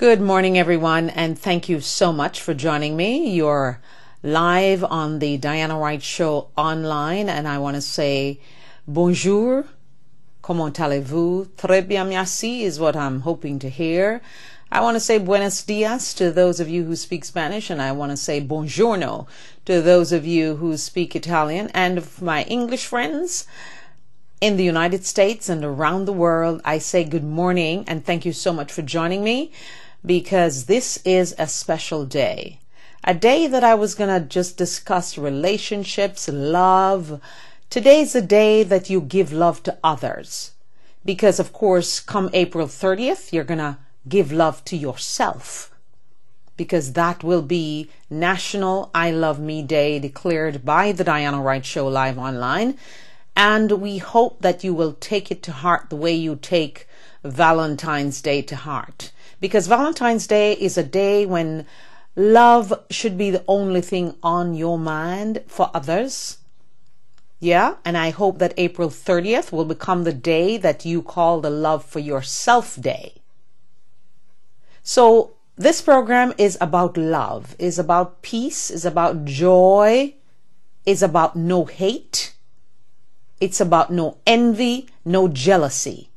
Good morning, everyone, and thank you so much for joining me. You're live on the Diana Wright Show online, and I want to say bonjour, comment allez-vous? Très bien, merci is what I'm hoping to hear. I want to say buenos dias to those of you who speak Spanish, and I want to say buongiorno to those of you who speak Italian. And my English friends in the United States and around the world, I say good morning and thank you so much for joining me, because this is a special day. A day that I was going to just discuss relationships, love. Today's a day that you give love to others. Because, of course, come April 30th, you're going to give love to yourself. Because that will be National I Love Me Day declared by the Diana Wright Show live online. And we hope that you will take it to heart the way you take Valentine's Day to heart. Because Valentine's Day is a day when love should be the only thing on your mind for others. Yeah, and I hope that April 30th will become the day that you call the Love for Yourself Day. So this program is about love, is about peace, is about joy, is about no hate. It's about no envy, no jealousy.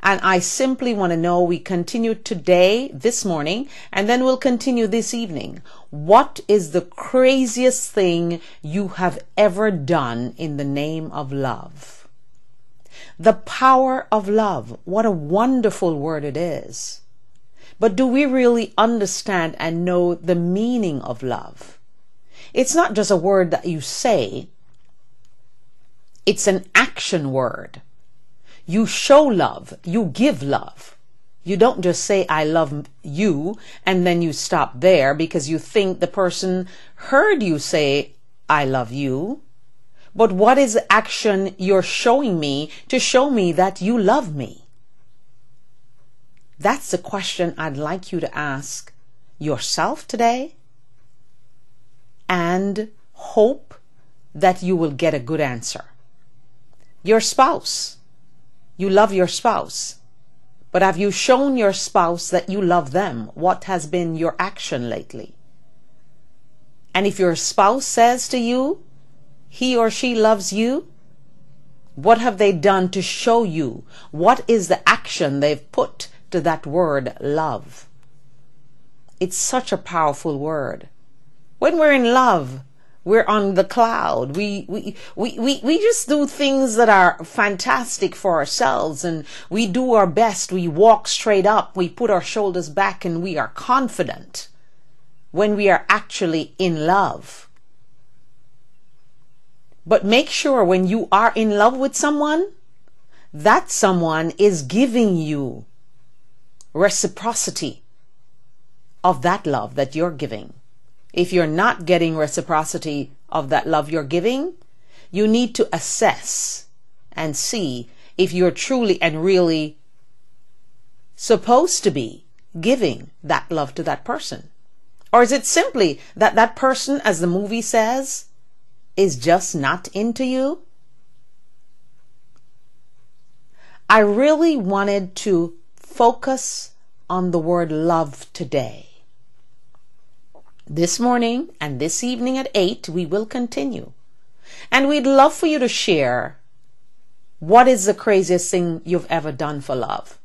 And I simply want to know, we continue today, this morning, and then we'll continue this evening. What is the craziest thing you have ever done in the name of love? The power of love. What a wonderful word it is. But do we really understand and know the meaning of love? It's not just a word that you say. It's an action word. You show love. You give love. You don't just say, I love you, and then you stop there because you think the person heard you say, I love you. But what is the action you're showing me to show me that you love me? That's the question I'd like you to ask yourself today, and hope that you will get a good answer. Your spouse. You love your spouse. But have you shown your spouse that you love them? What has been your action lately? And if your spouse says to you, he or she loves you, what have they done to show you? What is the action they've put to that word, love? It's such a powerful word. When we're in love, we're on the cloud. We just do things that are fantastic for ourselves, and we do our best. We walk straight up. We put our shoulders back, and we are confident when we are actually in love. But make sure when you are in love with someone, that someone is giving you reciprocity of that love that you're giving. If you're not getting reciprocity of that love you're giving, you need to assess and see if you're truly and really supposed to be giving that love to that person. Or is it simply that that person, as the movie says, is just not into you? I really wanted to focus on the word love today. This morning and this evening at 8, we will continue. And we'd love for you to share what is the craziest thing you've ever done for love.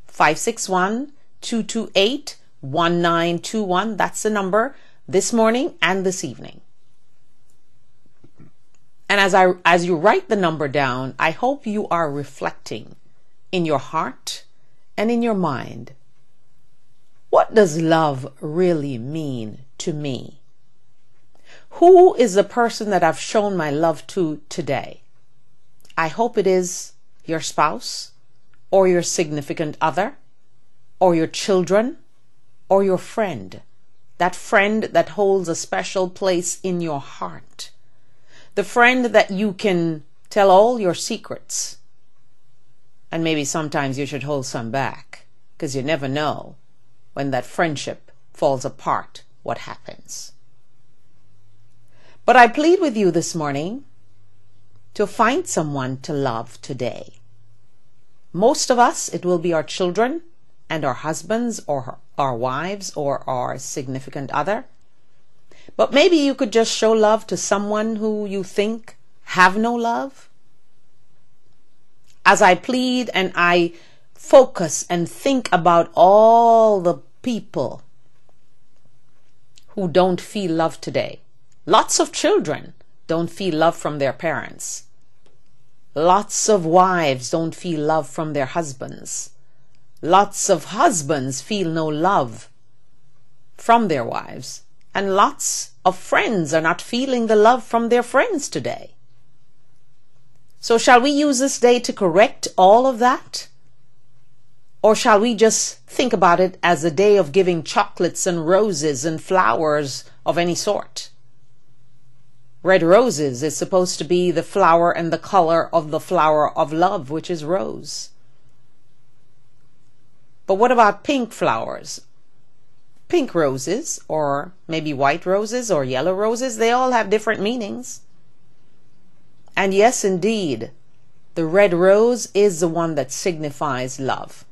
561-228-1921. That's the number this morning and this evening. And as you write the number down, I hope you are reflecting in your heart and in your mind. What does love really mean to me? Who is the person that I've shown my love to today? I hope it is your spouse, or your significant other, or your children, or your friend. That friend that holds a special place in your heart. The friend that you can tell all your secrets. And maybe sometimes you should hold some back, because you never know when that friendship falls apart, what happens. But I plead with you this morning to find someone to love today. Most of us, it will be our children, and our husbands or our wives or our significant other. But maybe you could just show love to someone who you think have no love. As I plead and I focus and think about all the people who don't feel love today. Lots of children don't feel love from their parents. Lots of wives don't feel love from their husbands. Lots of husbands feel no love from their wives. And lots of friends are not feeling the love from their friends today. So shall we use this day to correct all of that? Or shall we just think about it as a day of giving chocolates and roses and flowers of any sort? Red roses is supposed to be the flower and the color of the flower of love, which is rose. But what about pink flowers? Pink roses, or maybe white roses or yellow roses, they all have different meanings. And yes, indeed, the red rose is the one that signifies love.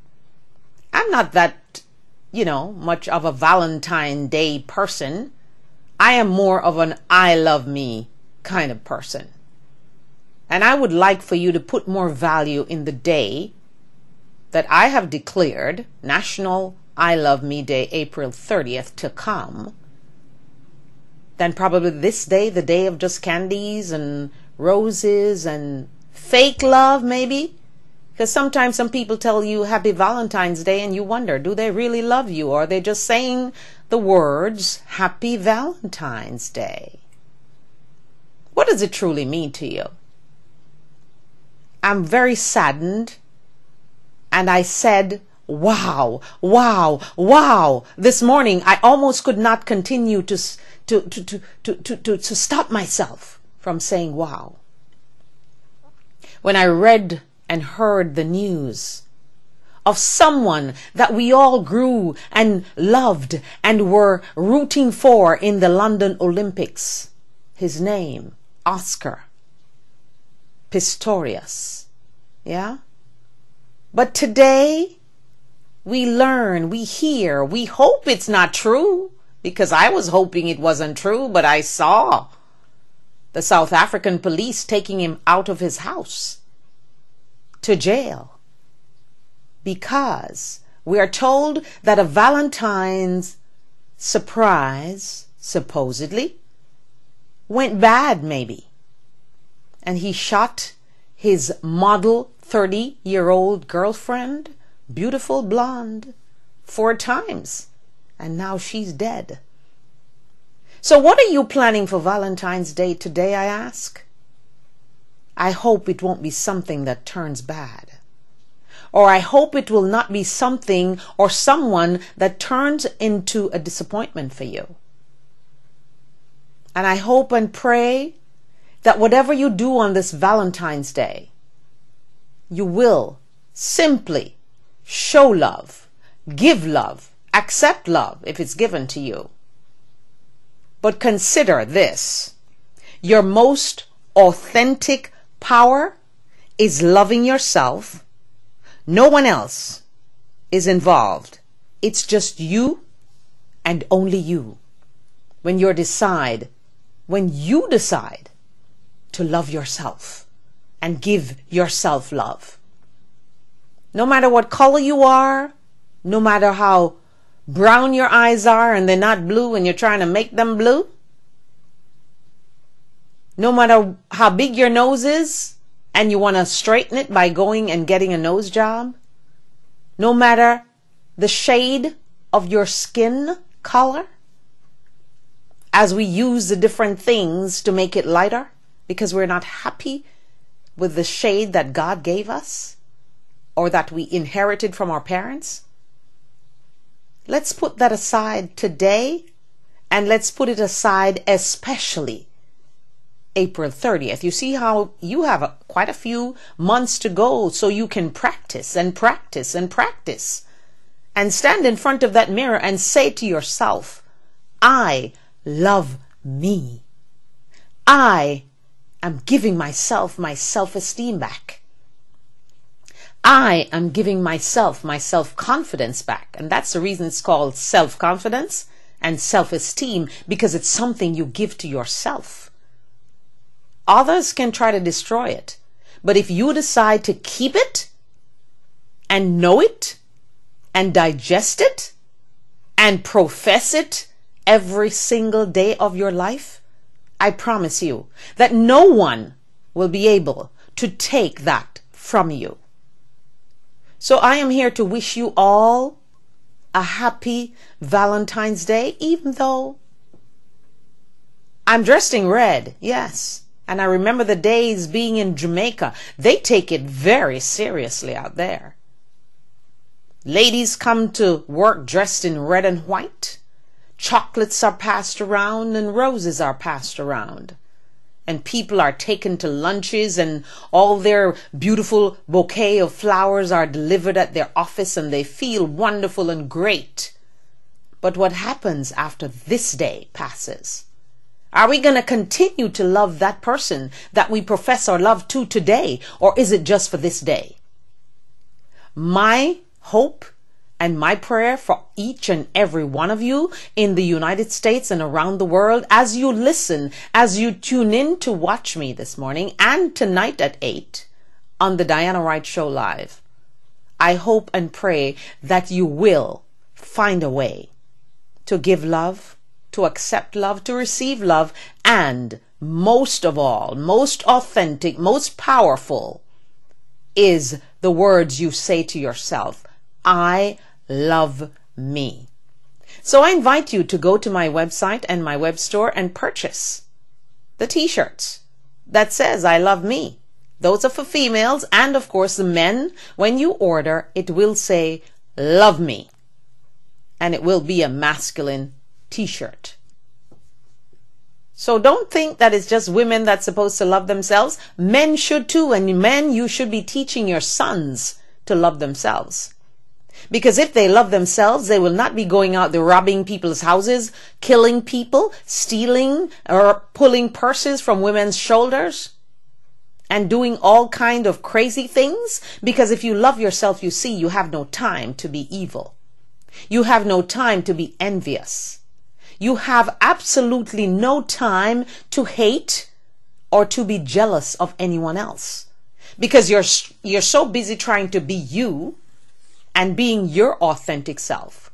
I'm not that, much of a Valentine's Day person. I am more of an I love me kind of person. And I would like for you to put more value in the day that I have declared, National I Love Me Day, April 30th, to come, than probably this day, the day of just candies and roses and fake love, maybe. Because sometimes some people tell you Happy Valentine's Day and you wonder, do they really love you, or are they just saying the words Happy Valentine's Day? What does it truly mean to you? I'm very saddened, and I said, wow, wow, wow. This morning I almost could not continue to stop myself from saying wow. When I read and heard the news of someone that we all grew and loved and were rooting for in the London Olympics. His name, Oscar Pistorius. Yeah? But today, we learn, we hear, we hope it's not true, because I was hoping it wasn't true, but I saw the South African police taking him out of his house to jail, because we are told that a Valentine's surprise, supposedly, went bad maybe, and he shot his model 30-year-old girlfriend, beautiful blonde, 4 times, and now she's dead. So what are you planning for Valentine's Day today, I ask? I hope it won't be something that turns bad. Or I hope it will not be something or someone that turns into a disappointment for you. And I hope and pray that whatever you do on this Valentine's Day, you will simply show love, give love, accept love if it's given to you. But consider this: your most authentic power is loving yourself. No one else is involved. It's just you and only you. When you decide to love yourself and give yourself love. No matter what color you are, no matter how brown your eyes are and they're not blue and you're trying to make them blue, no matter how big your nose is and you want to straighten it by going and getting a nose job, no matter the shade of your skin color, as we use the different things to make it lighter because we're not happy with the shade that God gave us or that we inherited from our parents. Let's put that aside today, and let's put it aside especially April 30th. You see how you have quite a few months to go, so you can practice and practice and practice and stand in front of that mirror and say to yourself, I love me. I am giving myself my self-esteem back. I am giving myself my self-confidence back. And that's the reason it's called self-confidence and self-esteem, because it's something you give to yourself. Others can try to destroy it. But if you decide to keep it and know it and digest it and profess it every single day of your life, I promise you that no one will be able to take that from you. So I am here to wish you all a happy Valentine's Day, even though I'm dressed in red, yes. And I remember the days being in Jamaica. They take it very seriously out there. Ladies come to work dressed in red and white. Chocolates are passed around and roses are passed around. And people are taken to lunches and all their beautiful bouquet of flowers are delivered at their office and they feel wonderful and great. But what happens after this day passes? Are we going to continue to love that person that we profess our love to today, or is it just for this day? My hope and my prayer for each and every one of you in the United States and around the world, as you listen, as you tune in to watch me this morning and tonight at 8 on the Diana Wright Show Live, I hope and pray that you will find a way to give love, to accept love, to receive love, and most of all, most authentic, most powerful is the words you say to yourself, I love me. So I invite you to go to my website and my web store and purchase the t-shirts that says I love me. Those are for females, and of course the men, when you order, it will say love me, and it will be a masculine t-shirt. So don't think that it's just women that's supposed to love themselves. Men should too, and men, you should be teaching your sons to love themselves. Because if they love themselves, they will not be going out there robbing people's houses, killing people, stealing, or pulling purses from women's shoulders, and doing all kind of crazy things. Because if you love yourself, you see, you have no time to be evil. You have no time to be envious. You have absolutely no time to hate or to be jealous of anyone else. Because you're so busy trying to be you and being your authentic self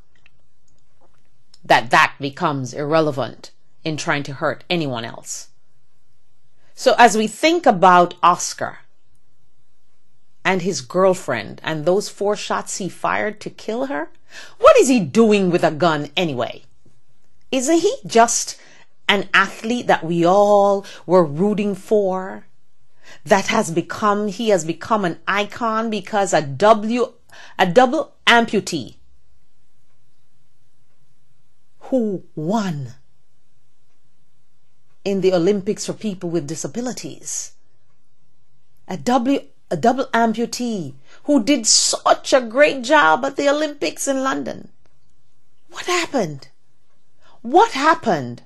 that becomes irrelevant in trying to hurt anyone else. So as we think about Oscar and his girlfriend and those 4 shots he fired to kill her, what is he doing with a gun anyway? Isn't he just an athlete that we all were rooting for? He has become an icon because a double amputee who won in the Olympics for people with disabilities. A double amputee who did such a great job at the Olympics in London. What happened? What happened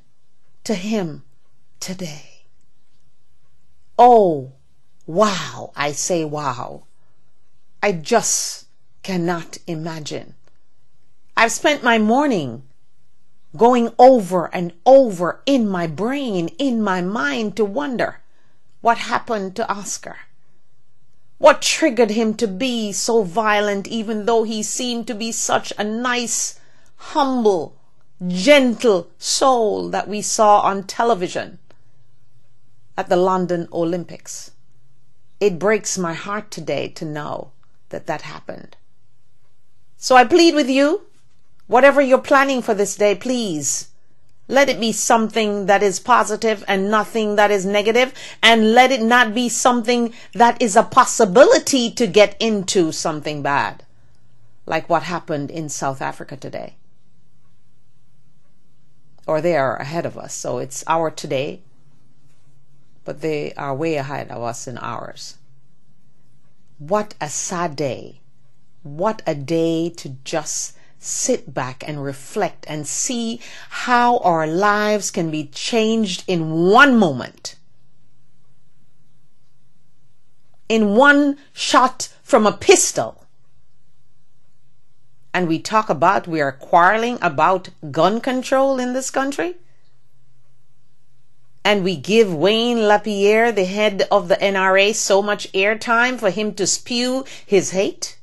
to him today? Oh, wow. I say wow. I just cannot imagine. I've spent my morning going over and over in my brain, in my mind, to wonder what happened to Oscar. What triggered him to be so violent, even though he seemed to be such a nice, humble, gentle soul that we saw on television at the London Olympics. It breaks my heart today to know that that happened. So I plead with you, whatever you're planning for this day, please let it be something that is positive and nothing that is negative, and let it not be something that is a possibility to get into something bad, like what happened in South Africa today. Or they are ahead of us, so it's our today, but they are way ahead of us in ours. What a sad day. What a day to just sit back and reflect and see how our lives can be changed in one moment. in one shot from a pistol. And we talk about we are quarreling about gun control in this country. And we give Wayne LaPierre, the head of the NRA, so much airtime for him to spew his hate.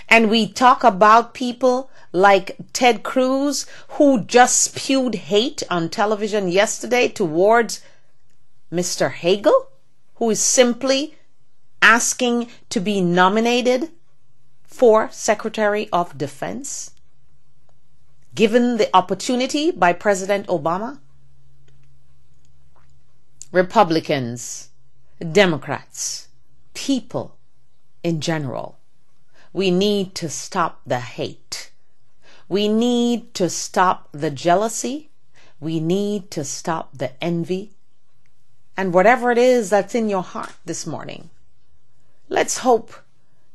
And we talk about people like Ted Cruz, who just spewed hate on television yesterday towards Mr. Hagel, who is simply asking to be nominated for Secretary of Defense, given the opportunity by President Obama. Republicans, Democrats, people in general, we need to stop the hate. We need to stop the jealousy. We need to stop the envy. And whatever it is that's in your heart this morning, let's hope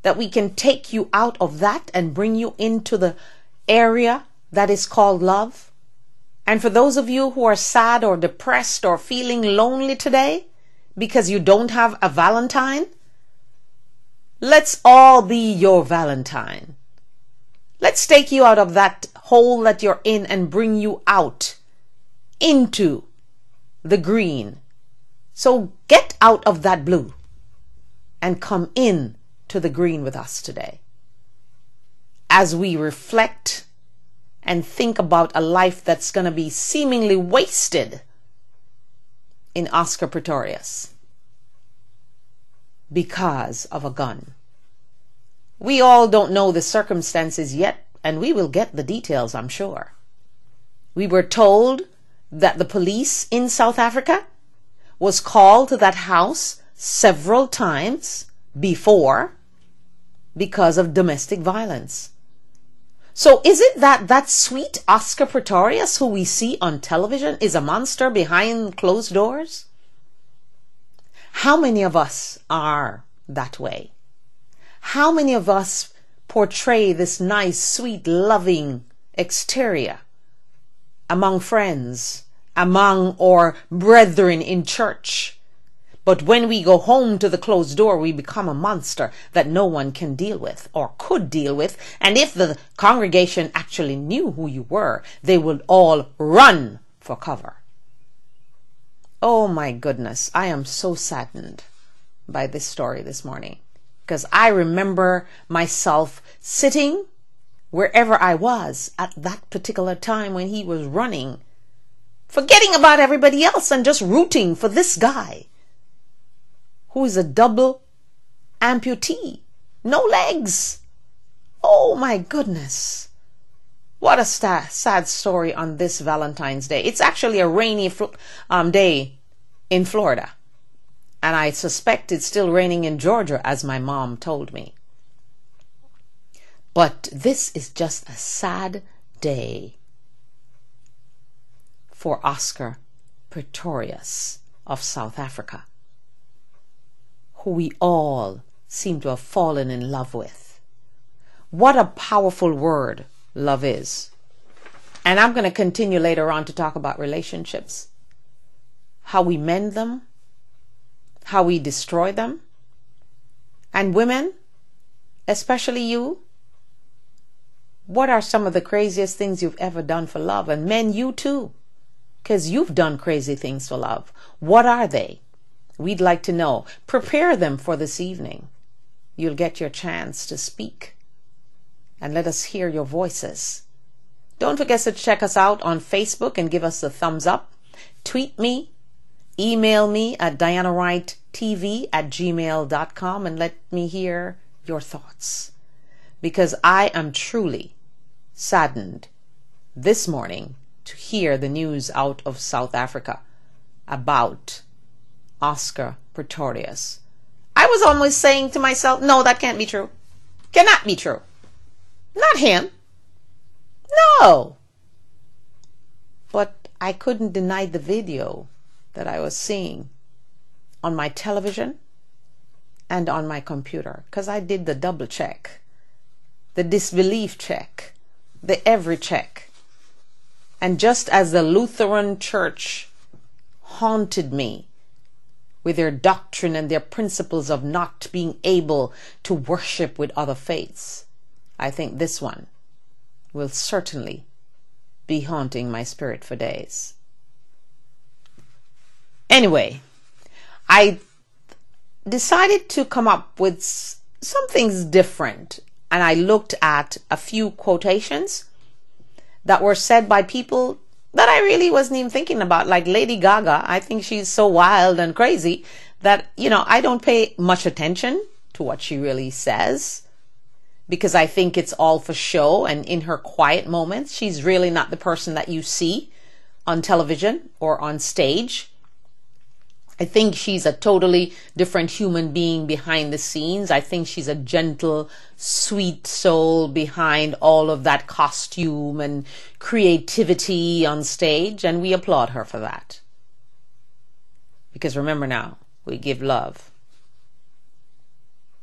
that we can take you out of that and bring you into the area that is called love. And for those of you who are sad or depressed or feeling lonely today because you don't have a Valentine, let's all be your Valentine. Let's take you out of that hole that you're in and bring you out into the green. So get out of that blue and come in to the green with us today as we reflect and think about a life that's going to be seemingly wasted in Oscar Pistorius because of a gun. We all don't know the circumstances yet, and we will get the details, I'm sure. We were told that the police in South Africa was called to that house several times before because of domestic violence. So is it that that sweet Oscar Pistorius who we see on television is a monster behind closed doors? How many of us are that way? How many of us portray this nice, sweet, loving exterior among friends, among our brethren in church? But when we go home to the closed door, we become a monster that no one can deal with or could deal with. And if the congregation actually knew who you were, they would all run for cover. Oh my goodness, I am so saddened by this story this morning, because I remember myself sitting wherever I was at that particular time when he was running, forgetting about everybody else and just rooting for this guy who is a double amputee, no legs. Oh my goodness. What a sad story on this Valentine's Day. It's actually a rainy day in Florida. And I suspect it's still raining in Georgia, as my mom told me. But this is just a sad day for Oscar Pistorius of South Africa, who we all seem to have fallen in love with. What a powerful word love is. And I'm going to continue later on to talk about relationships, how we mend them, how we destroy them. And women, especially you, what are some of the craziest things you've ever done for love? And men, you too, because you've done crazy things for love. What are they? We'd like to know. Prepare them for this evening. You'll get your chance to speak. And let us hear your voices. Don't forget to check us out on Facebook and give us a thumbs up. Tweet me. Email me at dianawrighttv@gmail.com and let me hear your thoughts. Because I am truly saddened this morning to hear the news out of South Africa about Oscar Pistorius. I was almost saying to myself, no, that can't be true. Cannot be true. Not him. No. But I couldn't deny the video that I was seeing on my television and on my computer, because I did the double check, the disbelief check, the every check. And just as the Lutheran Church haunted me with their doctrine and their principles of not being able to worship with other faiths, I think this one will certainly be haunting my spirit for days. Anyway, I decided to come up with some things different, and I looked at a few quotations that were said by people that I really wasn't even thinking about, like Lady Gaga. I think she's so wild and crazy that, I don't pay much attention to what she really says, because I think it's all for show, and in her quiet moments, she's really not the person that you see on television or on stage. I think she's a totally different human being behind the scenes. I think she's a gentle, sweet soul behind all of that costume and creativity on stage, and we applaud her for that. Because remember now, we give love.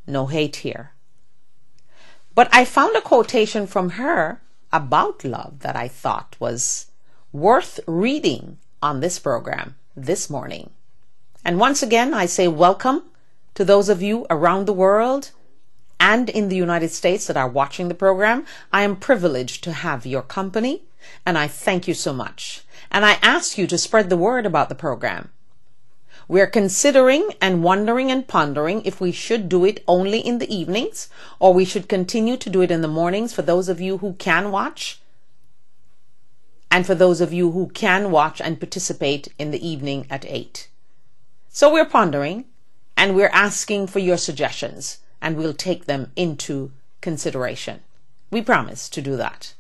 No hate here. But I found a quotation from her about love that I thought was worth reading on this program this morning. And once again, I say welcome to those of you around the world and in the United States that are watching the program. I am privileged to have your company, and I thank you so much. And I ask you to spread the word about the program. We're considering and wondering and pondering if we should do it only in the evenings, or we should continue to do it in the mornings for those of you who can watch, and for those of you who can watch and participate in the evening at 8. So we're pondering, and we're asking for your suggestions, and we'll take them into consideration. We promise to do that.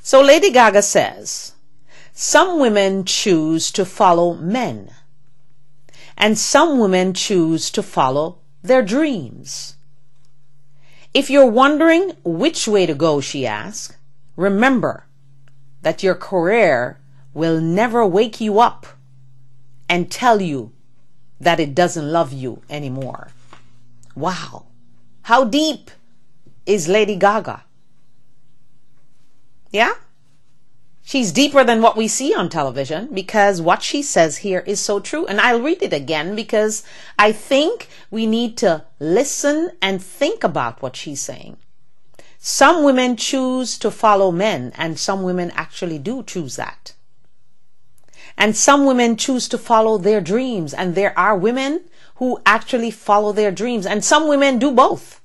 So Lady Gaga says, some women choose to follow men, and some women choose to follow their dreams. If you're wondering which way to go, she asks, remember that your career will never wake you up and tell you that it doesn't love you anymore. Wow. How deep is Lady Gaga? Yeah? She's deeper than what we see on television, because what she says here is so true. And I'll read it again because I think we need to listen and think about what she's saying. Some women choose to follow men, and some women actually do choose that. And some women choose to follow their dreams, and there are women who actually follow their dreams. And some women do both.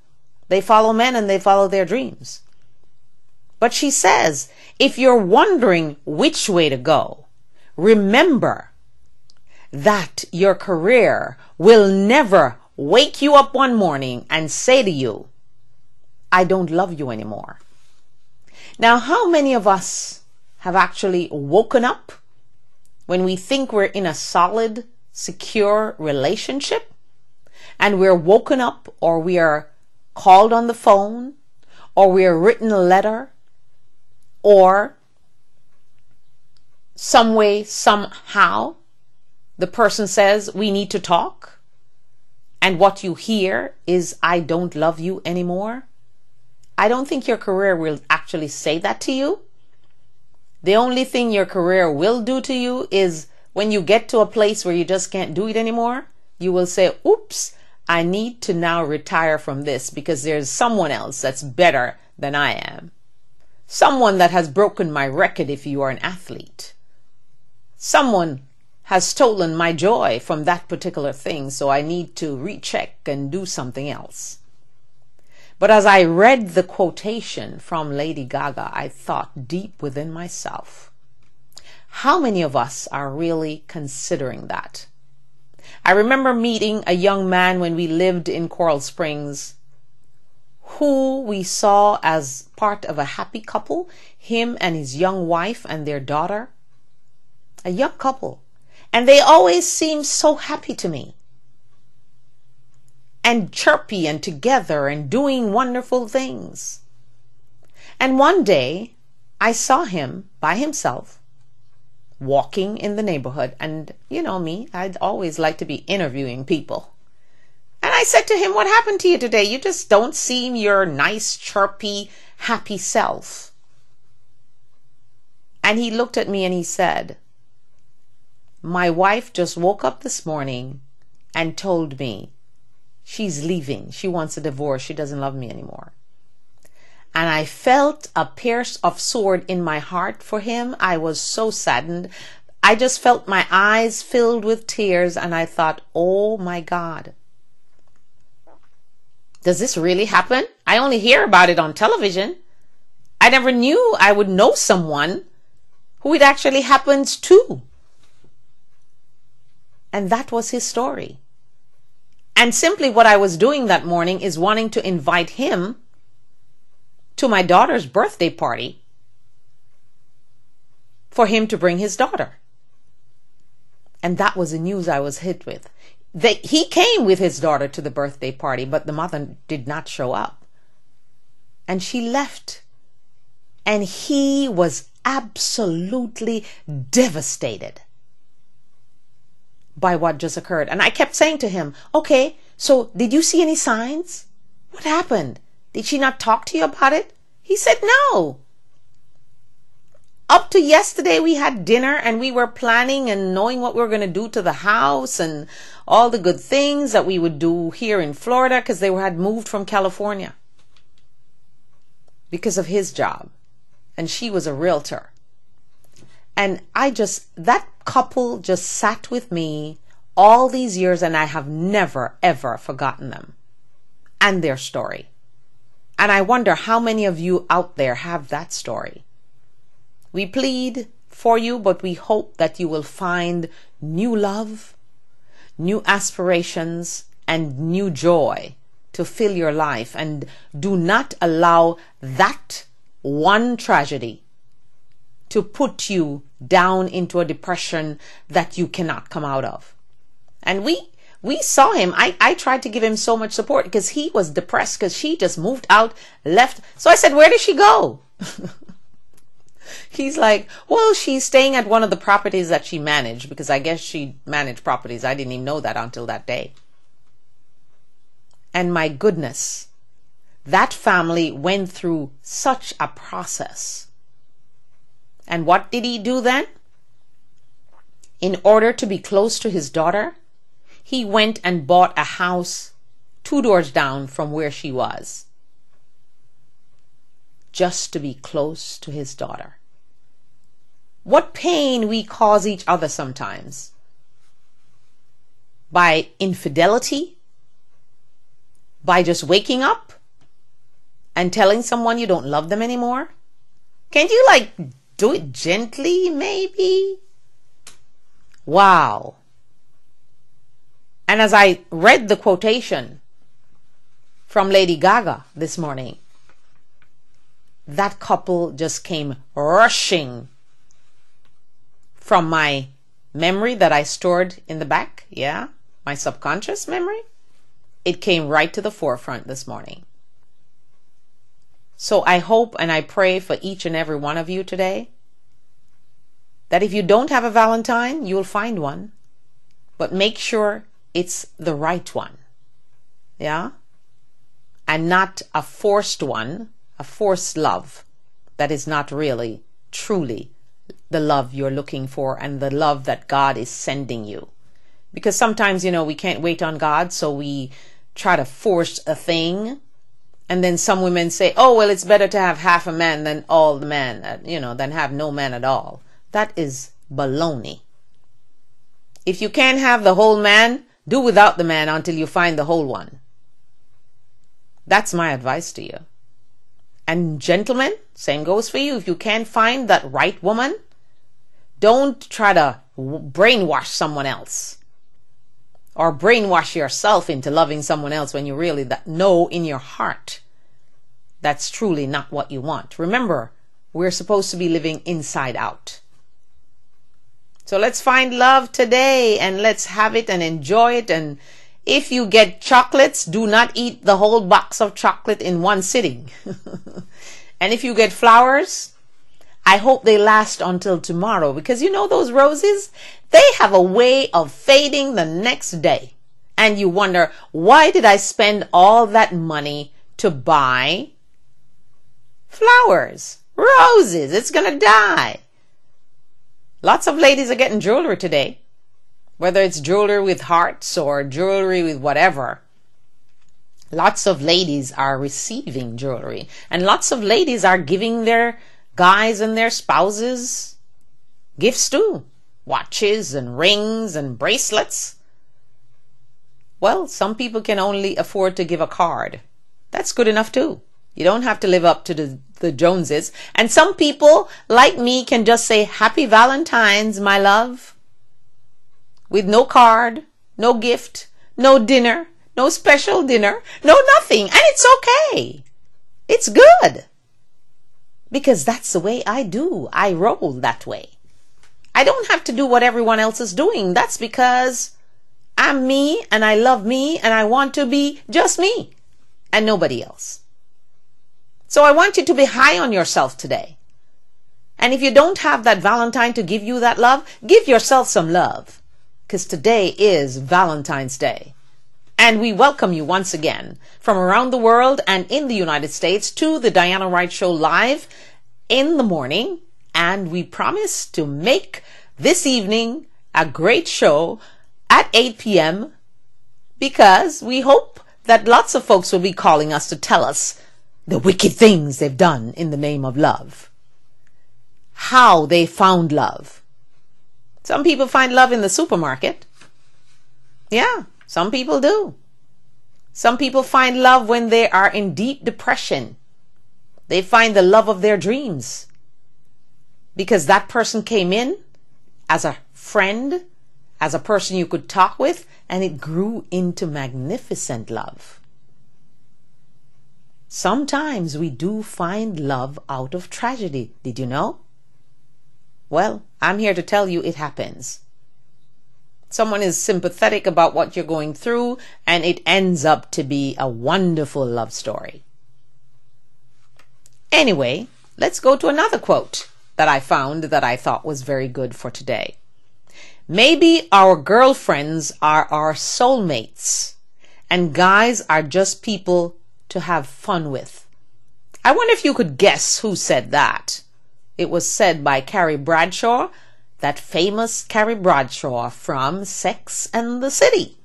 They follow men and they follow their dreams. But she says, if you're wondering which way to go, remember that your career will never wake you up one morning and say to you, I don't love you anymore. Now, how many of us have actually woken up when we think we're in a solid, secure relationship, and we're woken up, or we are called on the phone, or we are written a letter, or some way, somehow, the person says, we need to talk, and what you hear is, I don't love you anymore? I don't think your career will actually say that to you. The only thing your career will do to you is when you get to a place where you just can't do it anymore, you will say, oops, I need to now retire from this because there's someone else that's better than I am. Someone that has broken my record if you are an athlete. Someone has stolen my joy from that particular thing, so I need to recheck and do something else. But as I read the quotation from Lady Gaga, I thought deep within myself, how many of us are really considering that? I remember meeting a young man when we lived in Coral Springs who we saw as part of a happy couple, him and his young wife and their daughter, a young couple. And they always seemed so happy to me, and chirpy and together and doing wonderful things. And one day I saw him by himself walking in the neighborhood, and you know me, I'd always like to be interviewing people. And I said to him, what happened to you today? You just don't seem your nice, chirpy, happy self. And he looked at me and he said, My wife just woke up this morning and told me she's leaving. She wants a divorce. She doesn't love me anymore. And I felt a pierce of sword in my heart for him. I was so saddened. I just felt my eyes filled with tears, and I thought, oh my God. Does this really happen? I only hear about it on television. I never knew I would know someone who it actually happens to. And that was his story. And simply what I was doing that morning is wanting to invite him to my daughter's birthday party for him to bring his daughter. And that was the news I was hit with. He came with his daughter to the birthday party, but the mother did not show up. And she left. And he was absolutely devastated by what just occurred. And I kept saying to him, okay, so did you see any signs? What happened? Did she not talk to you about it? He said no. Up to yesterday, we had dinner and we were planning and knowing what we were going to do to the house and all the good things that we would do here in Florida, because they had moved from California because of his job. And she was a realtor. And that couple just sat with me all these years, and I have never, ever forgotten them and their story. And I wonder how many of you out there have that story. We plead for you, but we hope that you will find new love, new aspirations, and new joy to fill your life. And do not allow that one tragedy to put you down into a depression that you cannot come out of. And we saw him. I tried to give him so much support because he was depressed because she just moved out, left. So I said, where did she go? He's like, well, she's staying at one of the properties that she managed, because I guess she managed properties. I didn't even know that until that day. And my goodness, that family went through such a process. And what did he do then? In order to be close to his daughter, he went and bought a house 2 doors down from where she was, just to be close to his daughter. What pain we cause each other sometimes by infidelity, by just waking up and telling someone you don't love them anymore. Can't you do it gently, maybe? Wow. And as I read the quotation from Lady Gaga this morning, that couple just came rushing from my memory that I stored in the back. Yeah, my subconscious memory. It came right to the forefront this morning. So I hope and I pray for each and every one of you today that if you don't have a Valentine, you'll find one. But make sure it's the right one. Yeah? And not a forced one, a forced love that is not really, truly the love you're looking for and the love that God is sending you. Because sometimes, we can't wait on God, so we try to force a thing. And then some women say, oh, well, it's better to have half a man than all the man, than have no man at all. That is baloney. If you can't have the whole man, do without the man until you find the whole one. That's my advice to you. And gentlemen, same goes for you. If you can't find that right woman, don't try to brainwash someone else or brainwash yourself into loving someone else when you really know in your heart that's truly not what you want. Remember, we're supposed to be living inside out. So let's find love today and let's have it and enjoy it. And if you get chocolates, do not eat the whole box of chocolate in one sitting. And if you get flowers, I hope they last until tomorrow, because those roses, they have a way of fading the next day. And you wonder, why did I spend all that money to buy flowers, roses? It's going to die. Lots of ladies are getting jewelry today. whether it's jewelry with hearts or jewelry with whatever. Lots of ladies are receiving jewelry, and lots of ladies are giving their guys and their spouses gifts too. Watches and rings and bracelets. Well, some people can only afford to give a card. That's good enough too. You don't have to live up to the Joneses. And some people, like me, can just say, Happy Valentine's, my love. With no card, no gift, no dinner, no special dinner, no nothing. And it's okay. It's good. Because that's the way I do. I roll that way. I don't have to do what everyone else is doing. That's because I'm me and I love me and I want to be just me and nobody else. So I want you to be high on yourself today. And if you don't have that Valentine to give you that love, give yourself some love. Because today is Valentine's Day. And we welcome you once again from around the world and in the United States to the Diana Wright Show live in the morning. And we promise to make this evening a great show at 8 p.m. because we hope that lots of folks will be calling us to tell us the wicked things they've done in the name of love. How they found love. Some people find love in the supermarket. Yeah, some people do. Some people find love when they are in deep depression. They find the love of their dreams. Because that person came in as a friend, as a person you could talk with, and it grew into magnificent love. Sometimes we do find love out of tragedy. Did you know? Well, I'm here to tell you it happens. Someone is sympathetic about what you're going through, and it ends up to be a wonderful love story. Anyway, let's go to another quote that I found that I thought was very good for today. Maybe our girlfriends are our soulmates, and guys are just people to have fun with. I wonder if you could guess who said that. It was said by Carrie Bradshaw, that famous Carrie Bradshaw from Sex and the City.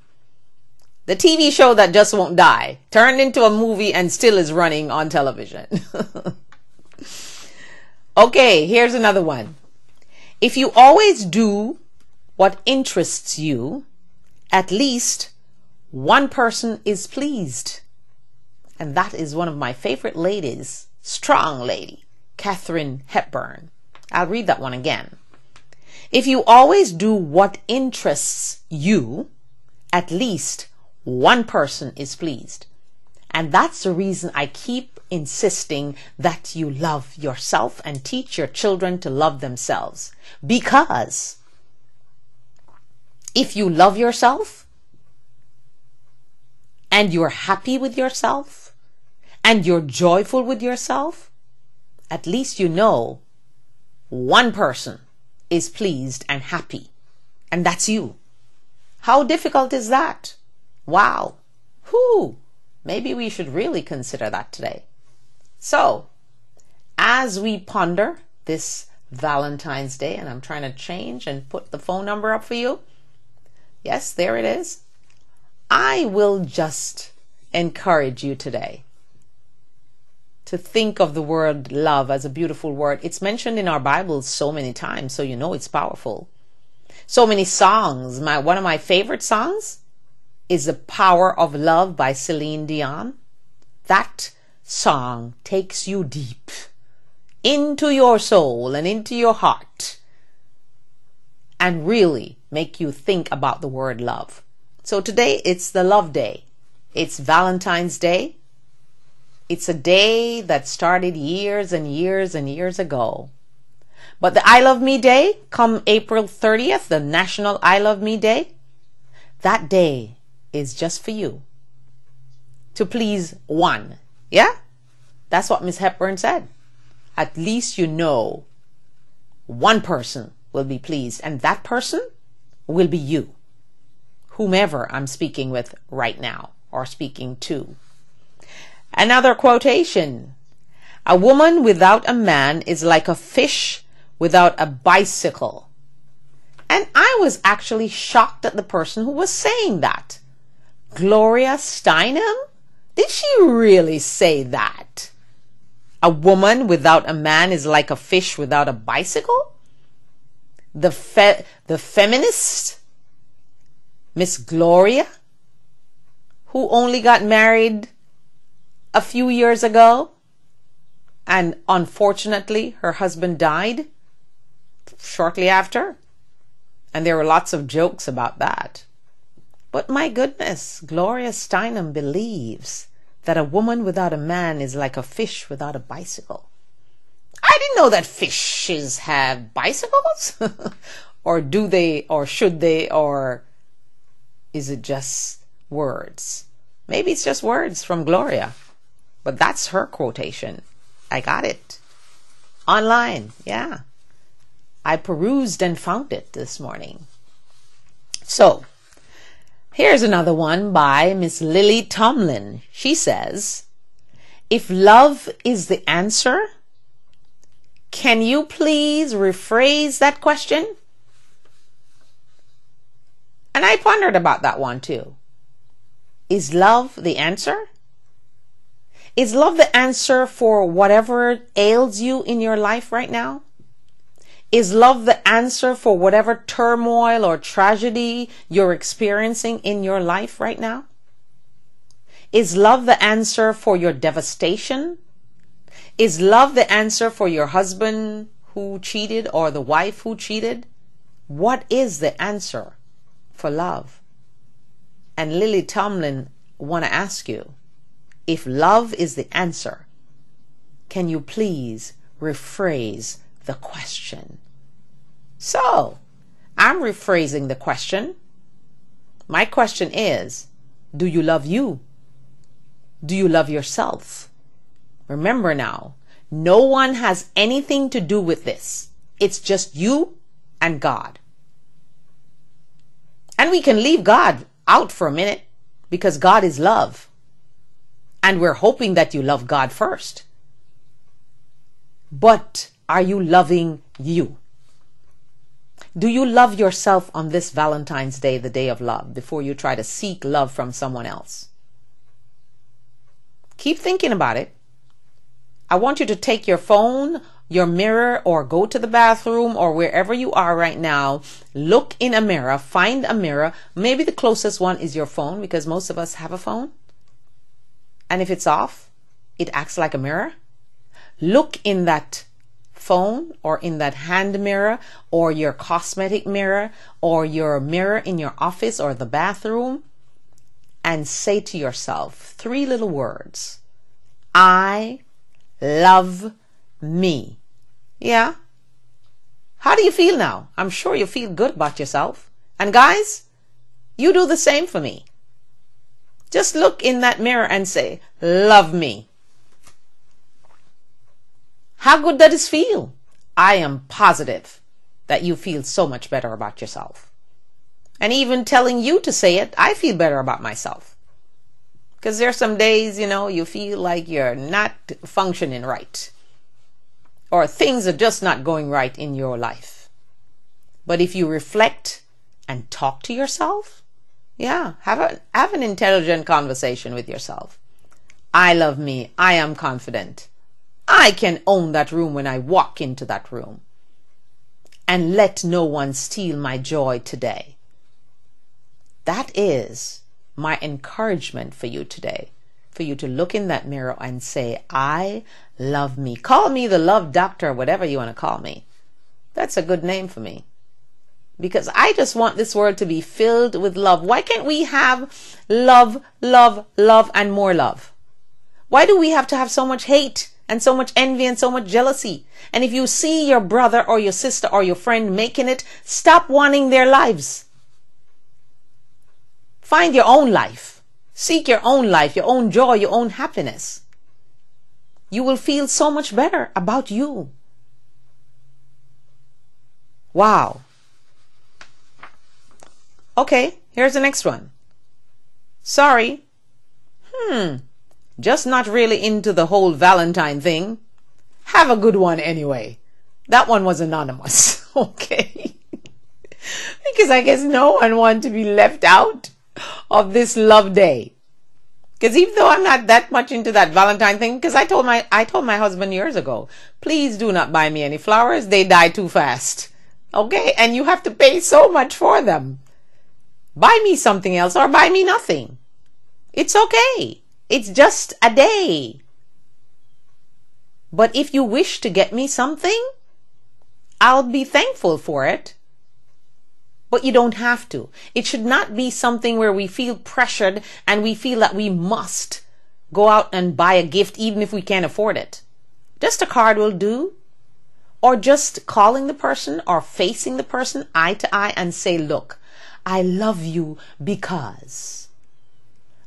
The TV show that just won't die, turned into a movie and still is running on television. Okay, here's another one. If you always do what interests you, at least one person is pleased. And that is one of my favorite ladies, strong lady, Katharine Hepburn. I'll read that one again. If you always do what interests you, at least one person is pleased. And that's the reason I keep insisting that you love yourself and teach your children to love themselves. Because if you love yourself and you're happy with yourself and you're joyful with yourself, at least you know one person is pleased and happy, and that's you. How difficult is that? Wow. Whew. Maybe we should really consider that today. So, as we ponder this Valentine's Day, and I'm trying to change and put the phone number up for you. Yes, there it is. I will just encourage you today to think of the word love as a beautiful word. It's mentioned in our Bibles so many times, so you know it's powerful. So many songs. One of my favorite songs is The Power of Love by Celine Dion. That song takes you deep into your soul and into your heart and really make you think about the word love. So today it's the love day. It's Valentine's Day. It's a day that started years and years and years ago. But the I Love Me Day, come April 30th, the National I Love Me Day, that day is just for you. To please one. Yeah? That's what Miss Hepburn said. At least you know one person will be pleased, and that person will be you. Whomever I'm speaking with right now or speaking to. Another quotation. A woman without a man is like a fish without a bicycle. And I was actually shocked at the person who was saying that. Gloria Steinem? Did she really say that? A woman without a man is like a fish without a bicycle? The feminist, Miss Gloria, who only got married a few years ago, and unfortunately her husband died shortly after, and there were lots of jokes about that. But my goodness, Gloria Steinem believes that a woman without a man is like a fish without a bicycle. I didn't know that fishes have bicycles. Or do they, or should they, or is it just words? Maybe it's just words from Gloria. But that's her quotation. I got it. Online, yeah. I perused and found it this morning. So, here's another one by Miss Lily Tomlin. She says, if love is the answer, can you please rephrase that question? And I pondered about that one too. Is love the answer? Is love the answer for whatever ails you in your life right now? Is love the answer for whatever turmoil or tragedy you're experiencing in your life right now? Is love the answer for your devastation? Is love the answer for your husband who cheated or the wife who cheated? What is the answer for love? And Lily Tomlin want to ask you, if love is the answer, can you please rephrase the question? So, I'm rephrasing the question. My question is, do you love you? Do you love yourself? Remember now, no one has anything to do with this. It's just you and God. And we can leave God out for a minute because God is love. And we're hoping that you love God first. But are you loving you? Do you love yourself on this Valentine's Day, the day of love, before you try to seek love from someone else? Keep thinking about it. I want you to take your phone, your mirror, or go to the bathroom or wherever you are right now. Look in a mirror, find a mirror. Maybe the closest one is your phone because most of us have a phone. And if it's off, it acts like a mirror. Look in that phone or in that hand mirror or your cosmetic mirror or your mirror in your office or the bathroom and say to yourself 3 little words. I love me. Yeah? How do you feel now? I'm sure you feel good about yourself. And guys, you do the same for me. Just look in that mirror and say, love me. How good does this feel? I am positive that you feel so much better about yourself. And even telling you to say it, I feel better about myself. Because there's some days, you feel like you're not functioning right. Or things are just not going right in your life. But if you reflect and talk to yourself, have an intelligent conversation with yourself. I love me. I am confident. I can own that room when I walk into that room. And let no one steal my joy today. That is my encouragement for you today. For you to look in that mirror and say, I love me. Call me the love doctor, whatever you want to call me. That's a good name for me. Because I just want this world to be filled with love. Why can't we have love, love, love, and more love? Why do we have to have so much hate and so much envy and so much jealousy? And if you see your brother or your sister or your friend making it, stop wanting their lives. Find your own life. Seek your own life, your own joy, your own happiness. You will feel so much better about you. Wow. Okay, here's the next one. Sorry. Just not really into the whole Valentine thing. Have a good one anyway. That one was anonymous. Okay. Because I guess no one wants to be left out of this love day. Because even though I'm not that much into that Valentine thing, because I told my husband years ago, please do not buy me any flowers. They die too fast. Okay? And you have to pay so much for them. Buy me something else or buy me nothing. It's okay. It's just a day. But if you wish to get me something, I'll be thankful for it. But you don't have to. It should not be something where we feel pressured and we feel that we must go out and buy a gift even if we can't afford it. Just a card will do. Or just calling the person or facing the person eye to eye and say, look, I love you because.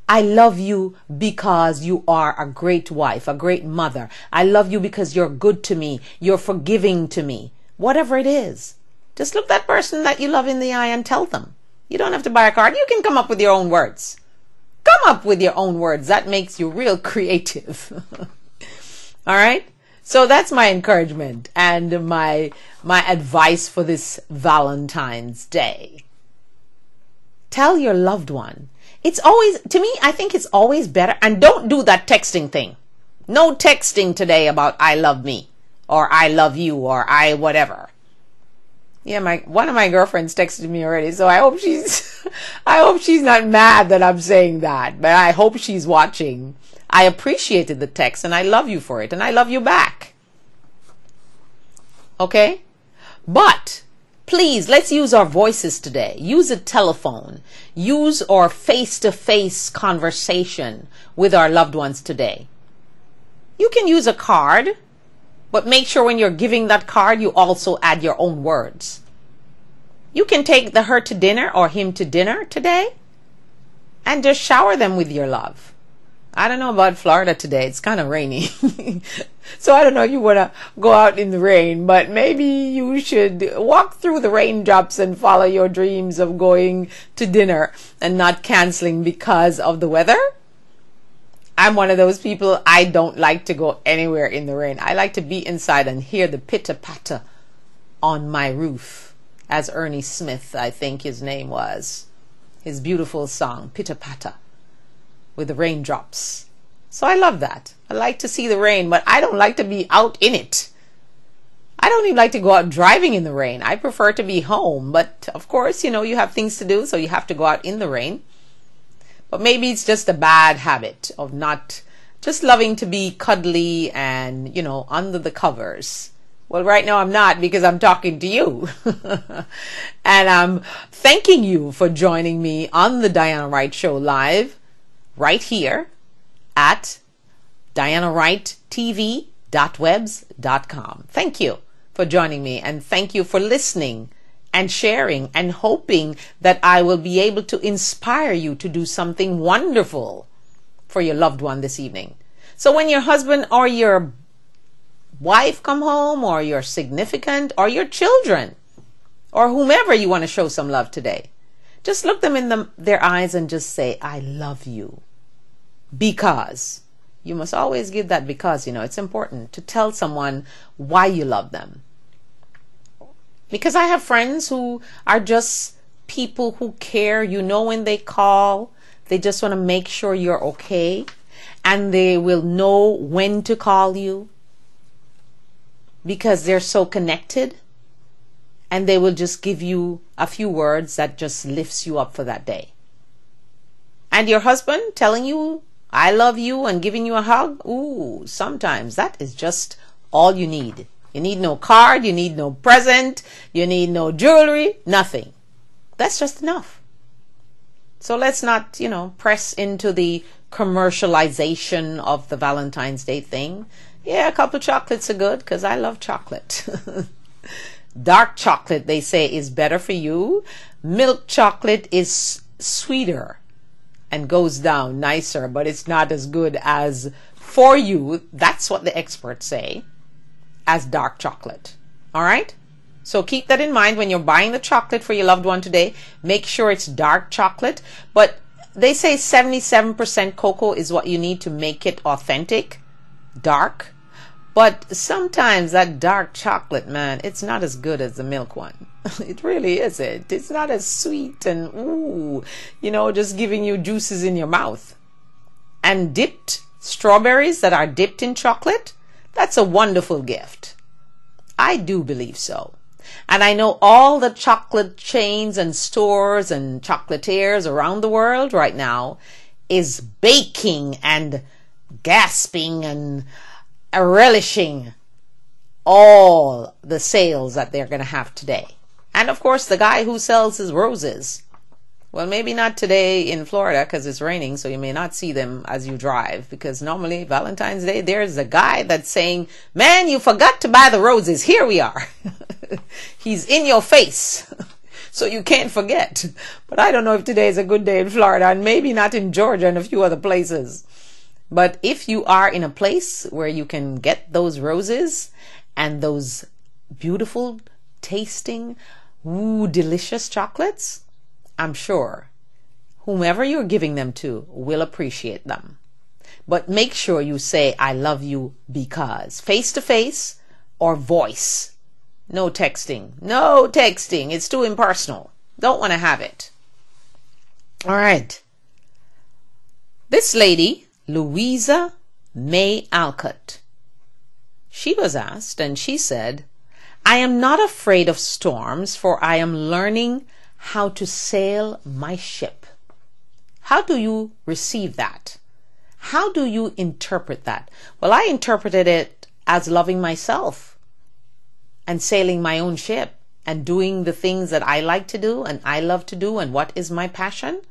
I love you because you are a great wife, a great mother. I love you because you're good to me. You're forgiving to me. Whatever it is. Just look that person that you love in the eye and tell them. You don't have to buy a card. You can come up with your own words. Come up with your own words. That makes you real creative. All right? So that's my encouragement and my advice for this Valentine's Day. Tell your loved one. It's always, to me, I think it's always better. And don't do that texting thing. No texting today about I love me or I love you or I whatever. Yeah, one of my girlfriends texted me already, so I hope she's not mad that I'm saying that, but I hope she's watching. I appreciated the text and I love you for it and I love you back. Okay? But please, let's use our voices today. Use a telephone. Use our face-to-face conversation with our loved ones today. You can use a card. But make sure when you're giving that card, you also add your own words. You can take her to dinner or him to dinner today and just shower them with your love. I don't know about Florida today. It's kind of rainy. So I don't know if you want to go out in the rain, but maybe you should walk through the raindrops and follow your dreams of going to dinner and not canceling because of the weather. I'm one of those people, I don't like to go anywhere in the rain. I like to be inside and hear the pitter-patter on my roof. As Ernie Smith, I think his name was. His beautiful song, Pitter-Patter, with the raindrops. So I love that. I like to see the rain, but I don't like to be out in it. I don't even like to go out driving in the rain. I prefer to be home. But of course, you know, you have things to do, so you have to go out in the rain. But maybe it's just a bad habit of not just loving to be cuddly and, you know, under the covers. Well, right now I'm not because I'm talking to you. And I'm thanking you for joining me on the Diana Wright Show live right here at dianawrighttv.webs.com. Thank you for joining me and thank you for listening and sharing and hoping that I will be able to inspire you to do something wonderful for your loved one this evening. So when your husband or your wife come home or your significant or your children or whomever you want to show some love today, just look them in their eyes and just say, I love you. Because you must always give that because, you know, it's important to tell someone why you love them. Because I have friends who are just people who care. You know, when they call, they just want to make sure you're okay. And they will know when to call you. Because they're so connected. And they will just give you a few words that just lifts you up for that day. And your husband telling you, I love you and giving you a hug. Ooh, sometimes that is just all you need. You need no card, you need no present, you need no jewelry, nothing. That's just enough. So let's not, you know, press into the commercialization of the Valentine's Day thing. Yeah, a couple chocolates are good because I love chocolate. Dark chocolate, they say, is better for you. Milk chocolate is sweeter and goes down nicer, but it's not as good as for you. That's what the experts say. As dark chocolate. All right? So keep that in mind when you're buying the chocolate for your loved one today. Make sure it's dark chocolate. But they say 77% cocoa is what you need to make it authentic, dark. But sometimes that dark chocolate, man, it's not as good as the milk one. It really isn't. It's not as sweet and, ooh, just giving you juices in your mouth. And dipped strawberries that are dipped in chocolate, that's a wonderful gift. I do believe so. And I know all the chocolate chains and stores and chocolatiers around the world right now is baking and gasping and relishing all the sales that they're going to have today. And of course, the guy who sells his roses, well, maybe not today in Florida because it's raining, so you may not see them as you drive, because normally Valentine's Day, there's a guy that's saying, man, you forgot to buy the roses. Here we are. He's in your face, so you can't forget. But I don't know if today is a good day in Florida, and maybe not in Georgia and a few other places. But if you are in a place where you can get those roses and those beautiful tasting, delicious chocolates, I'm sure whomever you're giving them to will appreciate them. But make sure you say, I love you because. Face to face or voice. No texting. No texting. It's too impersonal. Don't want to have it. All right. This lady, Louisa May Alcott, she was asked and she said, I am not afraid of storms, for I am learning how to sail my ship. How do you receive that? How do you interpret that? Well, I interpreted it as loving myself and sailing my own ship and doing the things that I like to do and I love to do and what is my passion.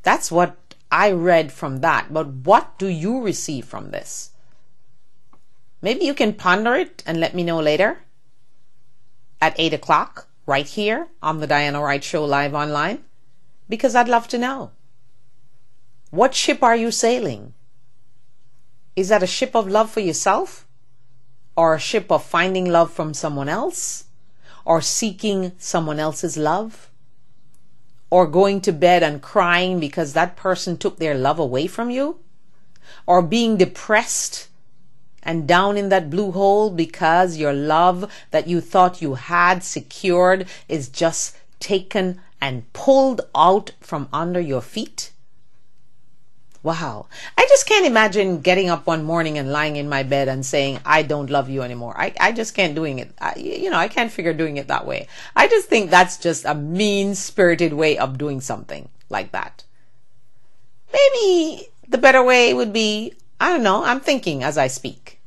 That's what I read from that. But what do you receive from this? Maybe you can ponder it and let me know later at 8 o'clock right here on the Diana Wright Show live online, because I'd love to know. What ship are you sailing? Is that a ship of love for yourself? Or a ship of finding love from someone else? Or seeking someone else's love? Or going to bed and crying because that person took their love away from you? Or being depressed and down in that blue hole because your love that you thought you had secured is just taken and pulled out from under your feet? Wow. I just can't imagine getting up one morning and lying in my bed and saying, I don't love you anymore. I just can't doing it. I can't figure doing it that way. I just think that's just a mean-spirited way of doing something like that. Maybe the better way would be, I don't know, I'm thinking as I speak.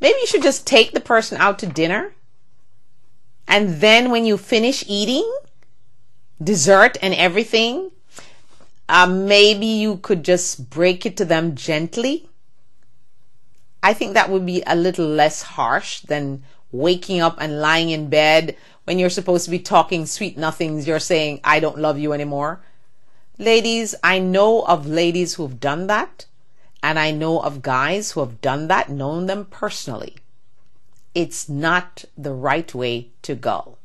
Maybe you should just take the person out to dinner, and then when you finish eating, dessert and everything, maybe you could just break it to them gently. I think that would be a little less harsh than waking up and lying in bed when you're supposed to be talking sweet nothings. You're saying, I don't love you anymore. Ladies, I know of ladies who've done that. And I know of guys who have done that, known them personally. It's not the right way to go.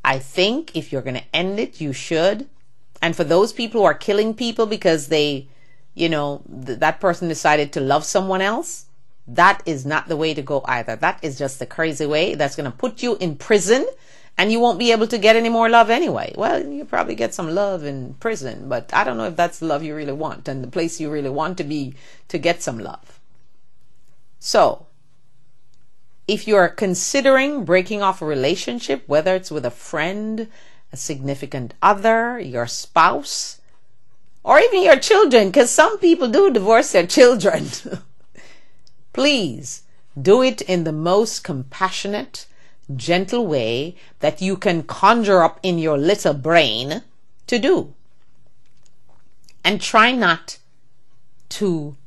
I think if you're going to end it, you should. And for those people who are killing people because they, that person decided to love someone else, that is not the way to go either. That is just the crazy way. That's going to put you in prison and you won't be able to get any more love anyway. Well, you probably get some love in prison, but I don't know if that's the love you really want and the place you really want to be to get some love. So, if you're considering breaking off a relationship, whether it's with a friend, a significant other, your spouse, or even your children, because some people do divorce their children, please do it in the most compassionate, gentle way that you can conjure up in your little brain to do. And try not to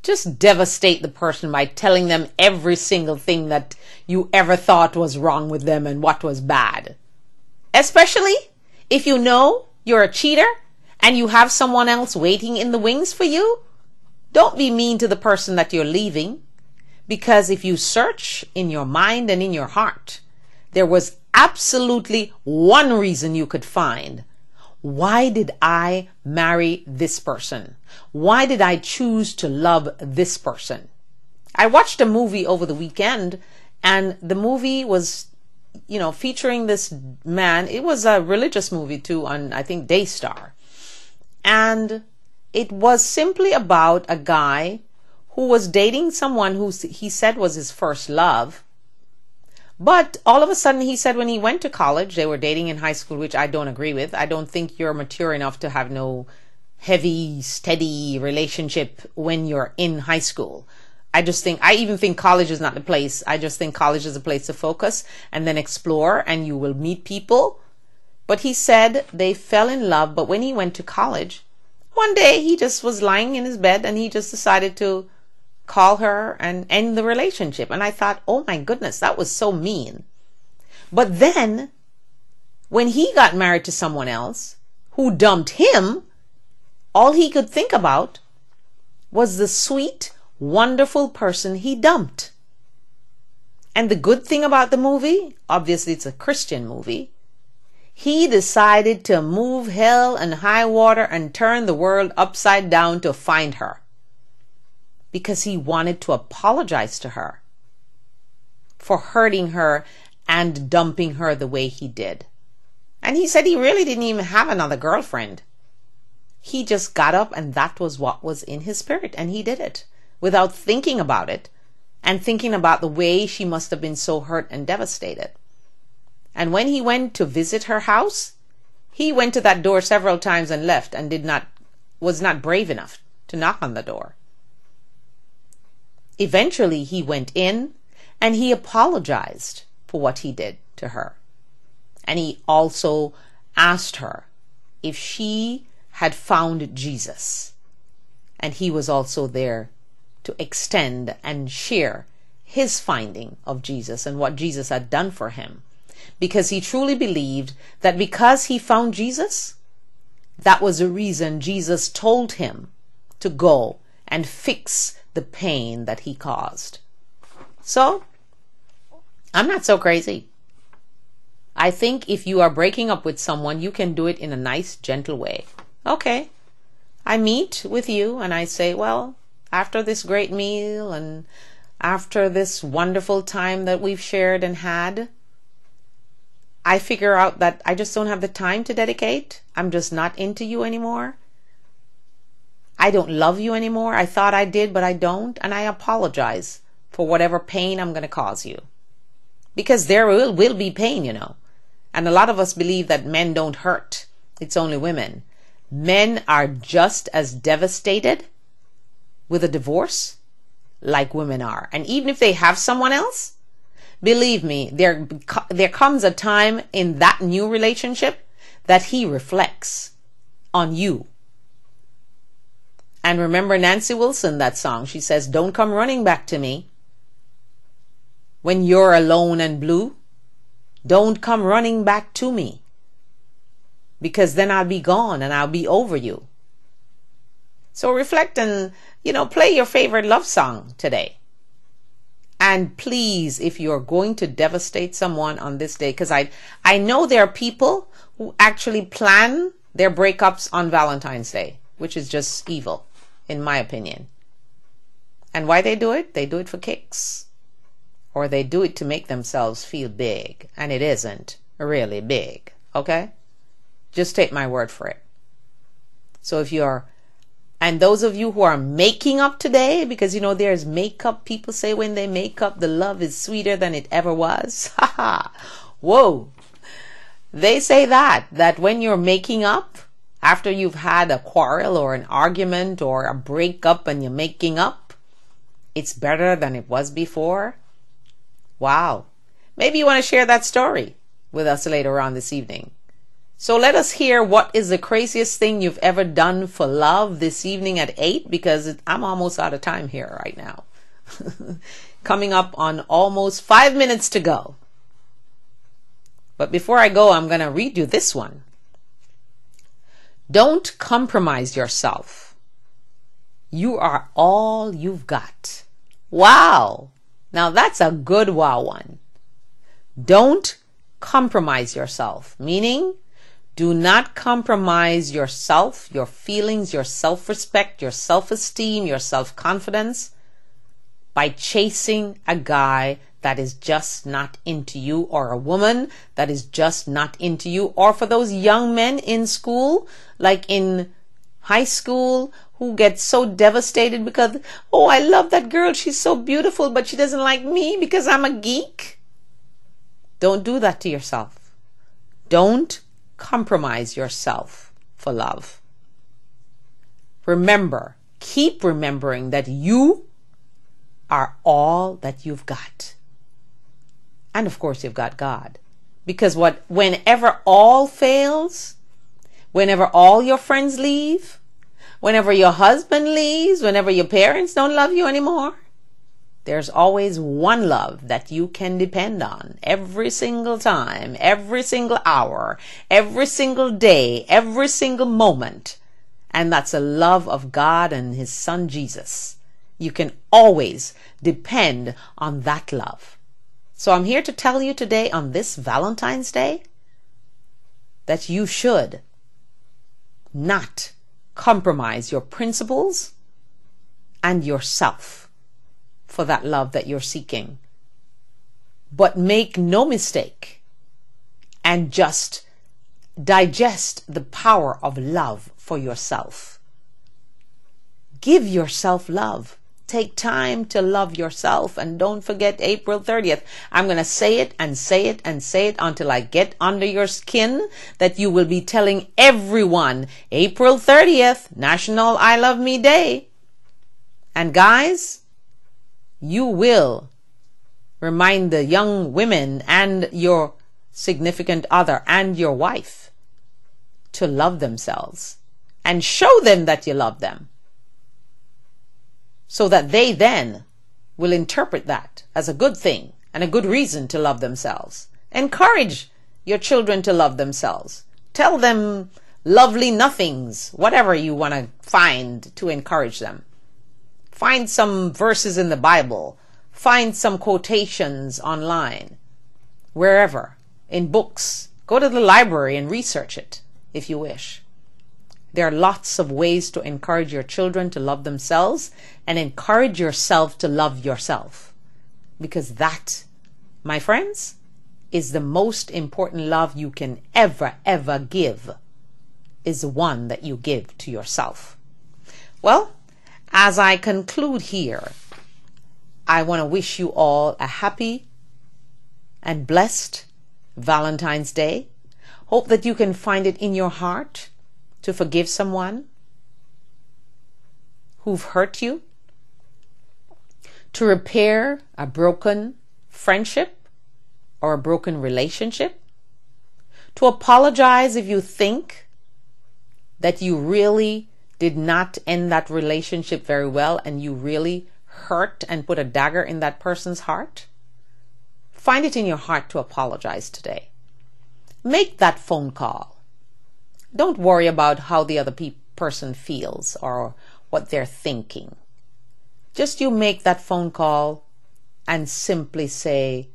just devastate the person by telling them every single thing that you ever thought was wrong with them and what was bad. Especially if you know you're a cheater and you have someone else waiting in the wings for you. Don't be mean to the person that you're leaving, because if you search in your mind and in your heart, there was absolutely one reason you could find. Why did I marry this person? Why did I choose to love this person? I watched a movie over the weekend, and the movie was, featuring this man. It was a religious movie too on, I think, Daystar. And it was simply about a guy who was dating someone who he said was his first love. But all of a sudden, he said when he went to college, they were dating in high school, which I don't agree with. I don't think you're mature enough to have no heavy, steady relationship when you're in high school. I even think college is not the place. I just think college is a place to focus and then explore, and you will meet people. But he said they fell in love, but when he went to college, one day he just was lying in his bed and he just decided to call her and end the relationship. And I thought, oh my goodness, that was so mean. But then when he got married to someone else who dumped him, all he could think about was the sweet, wonderful person he dumped. And the good thing about the movie, obviously it's a Christian movie, he decided to move hell and high water and turn the world upside down to find her, because he wanted to apologize to her for hurting her and dumping her the way he did. And he said he really didn't even have another girlfriend. He just got up and that was what was in his spirit, and he did it without thinking about it and thinking about the way she must have been so hurt and devastated. And when he went to visit her house, he went to that door several times and left and was not brave enough to knock on the door. Eventually he went in and he apologized for what he did to her. And he also asked her if she had found Jesus. And he was also there to extend and share his finding of Jesus and what Jesus had done for him. Because he truly believed that because he found Jesus, that was the reason Jesus told him to go and fix the pain that he caused. So, I'm not so crazy. I think if you are breaking up with someone, you can do it in a nice, gentle way. Okay, I meet with you and I say, well, after this great meal and after this wonderful time that we've shared and had, I figure out that I just don't have the time to dedicate. I'm just not into you anymore. I don't love you anymore. I thought I did, but I don't. And I apologize for whatever pain I'm going to cause you. Because there will be pain, And a lot of us believe that men don't hurt. It's only women. Men are just as devastated with a divorce like women are. And even if they have someone else, believe me, there comes a time in that new relationship that he reflects on you. And remember Nancy Wilson, that song. She says, don't come running back to me when you're alone and blue. Don't come running back to me, because then I'll be gone and I'll be over you. So reflect and, play your favorite love song today. And please, if you're going to devastate someone on this day, because I know there are people who actually plan their breakups on Valentine's Day, which is just evil, in my opinion. And why they do it? They do it for kicks. Or they do it to make themselves feel big. And it isn't really big. Okay? Just take my word for it. So and those of you who are making up today, because there's makeup. People say when they make up, the love is sweeter than it ever was. Ha ha. Whoa. They say that when you're making up, after you've had a quarrel or an argument or a breakup and you're making up, it's better than it was before. Wow. Maybe you want to share that story with us later on this evening. So let us hear what is the craziest thing you've ever done for love this evening at 8, because I'm almost out of time here right now. Coming up on almost 5 minutes to go. But before I go, I'm going to read you this one. Don't compromise yourself. You are all you've got. Wow. Now that's a good wow one. Don't compromise yourself, meaning do not compromise yourself, your feelings, your self-respect, your self-esteem, your self-confidence by chasing a guy that is just not into you, or a woman that is just not into you, or for those young men in school, like in high school, who get so devastated because, oh, I love that girl, she's so beautiful, but she doesn't like me because I'm a geek. Don't do that to yourself. Don't compromise yourself for love. Remember, keep remembering that you are all that you've got. And of course, you've got God. Because whenever all fails, whenever all your friends leave, whenever your husband leaves, whenever your parents don't love you anymore, there's always one love that you can depend on every single time, every single hour, every single day, every single moment. And that's the love of God and His Son Jesus. You can always depend on that love. So I'm here to tell you today on this Valentine's Day that you should not compromise your principles and yourself for that love that you're seeking. But make no mistake and just digest the power of love for yourself. Give yourself love. Take time to love yourself, and don't forget April 30th. I'm going to say it and say it and say it until I get under your skin, that you will be telling everyone April 30th, National I Love Me Day. And guys, you will remind the young women and your significant other and your wife to love themselves and show them that you love them, so that they then will interpret that as a good thing and a good reason to love themselves. Encourage your children to love themselves. Tell them lovely nothings, whatever you want to find to encourage them. Find some verses in the Bible. Find some quotations online, wherever, in books. Go to the library and research it if you wish. There are lots of ways to encourage your children to love themselves, and encourage yourself to love yourself. Because that, my friends, is the most important love you can ever give, is the one that you give to yourself. Well, as I conclude here, I want to wish you all a happy and blessed Valentine's Day. Hope that you can find it in your heart to forgive someone who've hurt you, to repair a broken friendship or a broken relationship, to apologize if you think that you really did not end that relationship very well and you really hurt and put a dagger in that person's heart. Find it in your heart to apologize today. Make that phone call. Don't worry about how the other person feels or what they're thinking. Just you make that phone call and simply say,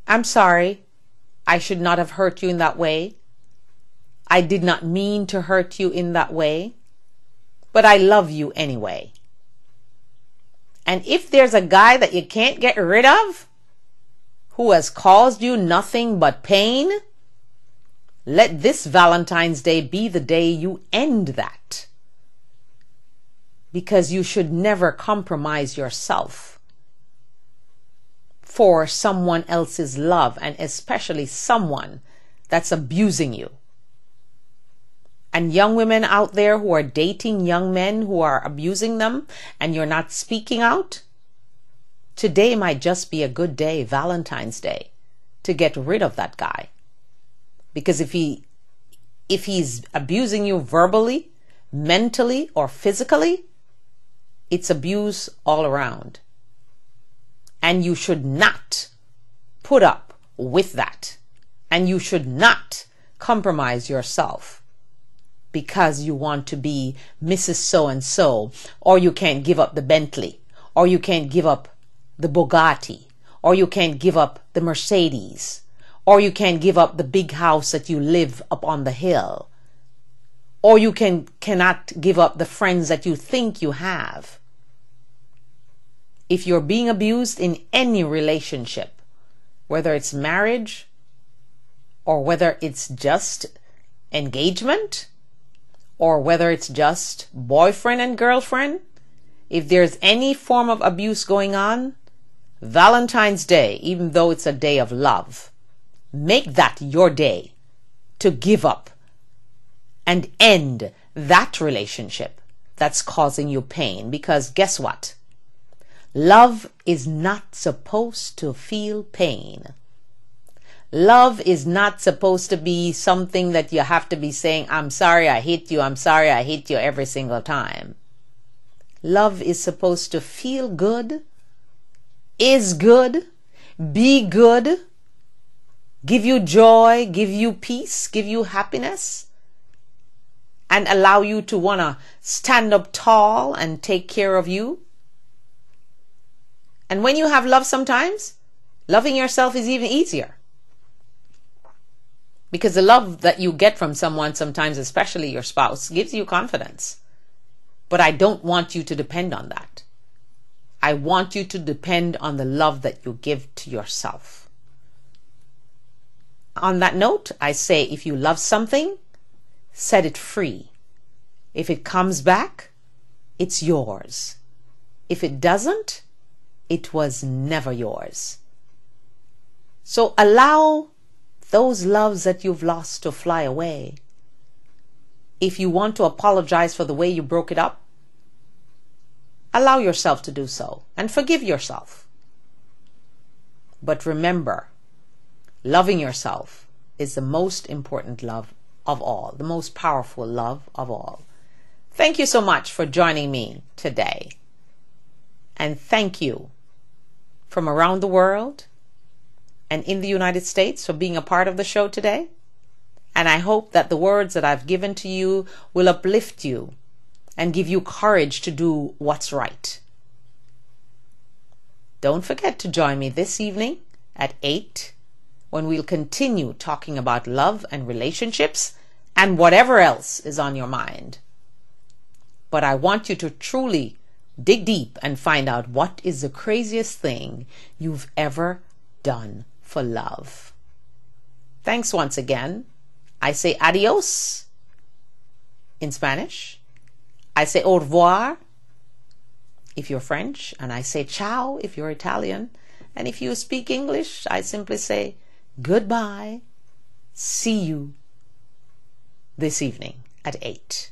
I'm sorry, I should not have hurt you in that way. I did not mean to hurt you in that way, but I love you anyway. And if there's a guy that you can't get rid of, who has caused you nothing but pain, let this Valentine's Day be the day you end that. Because you should never compromise yourself for someone else's love, and especially someone that's abusing you. And young women out there who are dating young men who are abusing them and you're not speaking out, today might just be a good day, Valentine's Day, to get rid of that guy. Because if he's abusing you verbally, mentally, or physically, it's abuse all around. And you should not put up with that. And you should not compromise yourself because you want to be Mrs. So-and-so, or you can't give up the Bentley, or you can't give up the Bugatti, or you can't give up the Mercedes, or you can't give up the big house that you live up on the hill, or you cannot give up the friends that you think you have. if you're being abused in any relationship, whether it's marriage or whether it's just engagement or whether it's just boyfriend and girlfriend, if there's any form of abuse going on, Valentine's Day, even though it's a day of love, make that your day to give up and end that relationship that's causing you pain. Because guess what? Love is not supposed to feel pain. Love is not supposed to be something that you have to be saying, I'm sorry I hit you, I'm sorry I hit you every single time. Love is supposed to feel good, is good, be good, give you joy, give you peace, give you happiness, and allow you to want to stand up tall and take care of you. And when you have love, sometimes loving yourself is even easier. Because the love that you get from someone, sometimes especially your spouse, gives you confidence. But I don't want you to depend on that. I want you to depend on the love that you give to yourself. On that note, I say if you love something, set it free. If it comes back, it's yours. If it doesn't, it was never yours. So allow those loves that you've lost to fly away. If you want to apologize for the way you broke it up, allow yourself to do so and forgive yourself. But remember, loving yourself is the most important love of all, the most powerful love of all. Thank you so much for joining me today. And thank you from around the world and in the United States for being a part of the show today. And I hope that the words that I've given to you will uplift you and give you courage to do what's right. Don't forget to join me this evening at 8 when we'll continue talking about love and relationships and whatever else is on your mind. But I want you to truly dig deep and find out what is the craziest thing you've ever done for love. Thanks once again. I say adios in Spanish. I say au revoir if you're French, and I say ciao if you're Italian. And if you speak English, I simply say goodbye. See you this evening at 8.